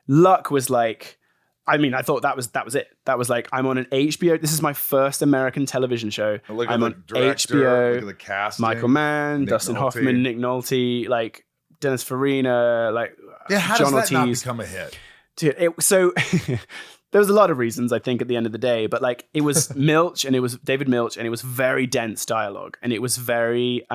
luck was like, I mean, I thought that was it. That was like, I'm on an HBO. This is my first American television show. Look at I'm the on director, HBO. look at the casting. Michael Mann, Nick Dustin Nolte. Hoffman, Nick Nolte, like Dennis Farina, like How John does that not Ortiz. become a hit? Dude, so there was a lot of reasons, I think, at the end of the day, but like it was Milch and it was David Milch and it was very dense dialogue and it was very,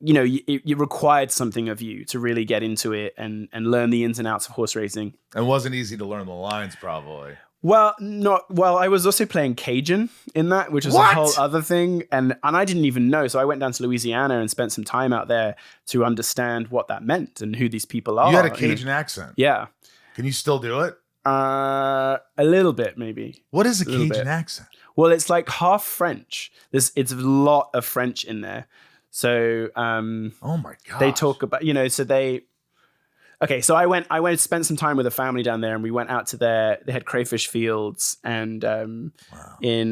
it required something of you to really get into it and learn the ins and outs of horse racing. It wasn't easy to learn the lines, probably. Well, I was also playing Cajun in that, which was a whole other thing. And I didn't even know. So I went down to Louisiana and spent some time out there to understand what that meant and who these people are. You had a Cajun accent. Yeah. Can you still do it? A little bit, maybe. What is a Cajun accent? Well, it's like half French. It's a lot of French in there. So, oh my god, they talk about, so I went spent some time with a family down there and we went out to they had crayfish fields and, in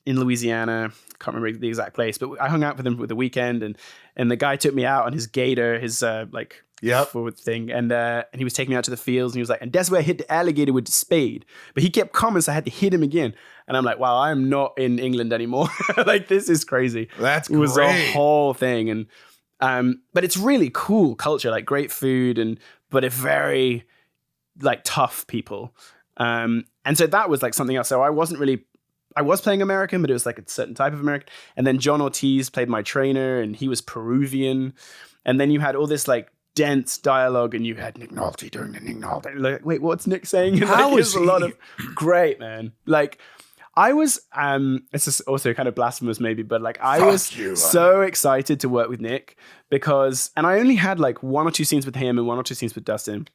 Louisiana, can't remember the exact place, but I hung out with them for the weekend and the guy took me out on his gator, his, forward thing. And he was taking me out to the fields and he was like, and that's where I hit the alligator with the spade. But he kept coming, so I had to hit him again. And I'm like, wow, I'm not in England anymore. Like, this is crazy. That's great. It was a whole thing. And, but it's really cool culture, like great food but a very like tough people. And so that was like something else. So I was playing American, but it was like a certain type of American. And then John Ortiz played my trainer and he was Peruvian. And then you had all this like dense dialogue and you had Nick Nolte doing the Nick Nolte. Like, wait, what's Nick saying? How is a lot of great, man. Like I was, it's just also kind of blasphemous maybe, but like I was so excited to work with Nick because, and I only had like 1 or 2 scenes with him and 1 or 2 scenes with Dustin.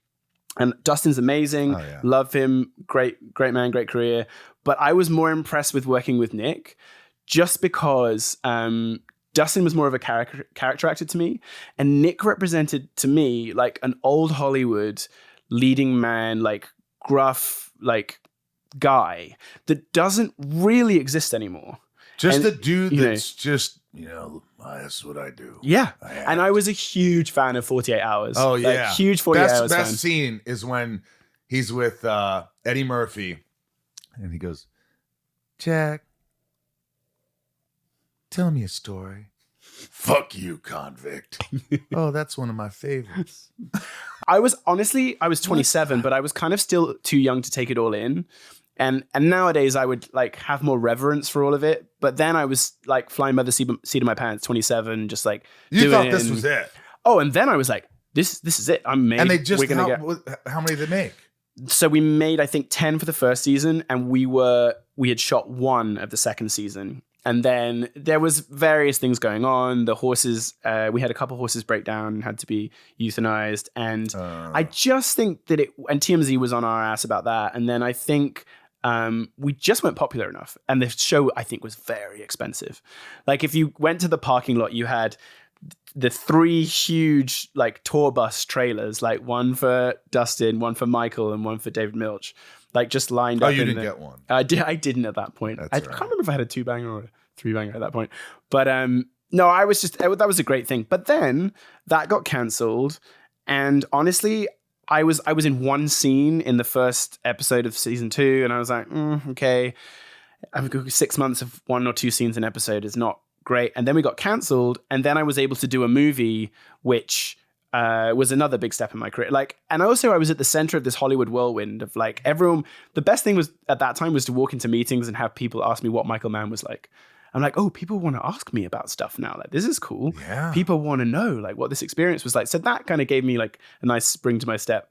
And Dustin's amazing. Oh, yeah. Love him. Great man, great career. But I was more impressed with working with Nick just because, Dustin was more of a character actor to me, and Nick represented to me like an old Hollywood leading man, like gruff, like guy that doesn't really exist anymore. Just a dude that's just, that's what I do. Yeah. And I was a huge fan of 48 Hours. Oh, yeah. Like, huge 48 Hours fan. Best scene is when he's with Eddie Murphy and he goes, Jack, tell me a story. Fuck you, convict. Oh, that's one of my favorites. I was 27, but I was kind of still too young to take it all in. And nowadays I would like have more reverence for all of it. But then I was like flying by the seat of my pants, 27, just like you thought this was it. Oh, and then I was like, this is it. I'm made. And they just, how many did they make? So we made, I think 10 for the first season and we had shot 1 of the second season. And then there was various things going on. The horses, we had a couple horses break down and had to be euthanized. And I just think that and TMZ was on our ass about that. And then I think we just weren't popular enough. And the show, I think, was very expensive. Like if you went to the parking lot, you had the 3 huge like tour bus trailers, like one for Dustin, one for Michael, and one for David Milch. Like just lined up. Oh, you didn't get one. I didn't at that point. I can't remember if I had a 2-banger or a 3-banger at that point. But no, I was just, that was a great thing. But then that got cancelled. And honestly, I was in 1 scene in the first episode of season 2. And I was like, okay, I've got 6 months of 1 or 2 scenes an episode is not great. And then we got cancelled. And then I was able to do a movie, which was another big step in my career. Like, and also I was at the center of this Hollywood whirlwind of like everyone. The best thing was at that time was to walk into meetings and have people ask me what Michael Mann was like. I'm like, oh, people want to ask me about stuff now. Like, this is cool. Yeah. People want to know like what this experience was like. So that kind of gave me like a nice spring to my step.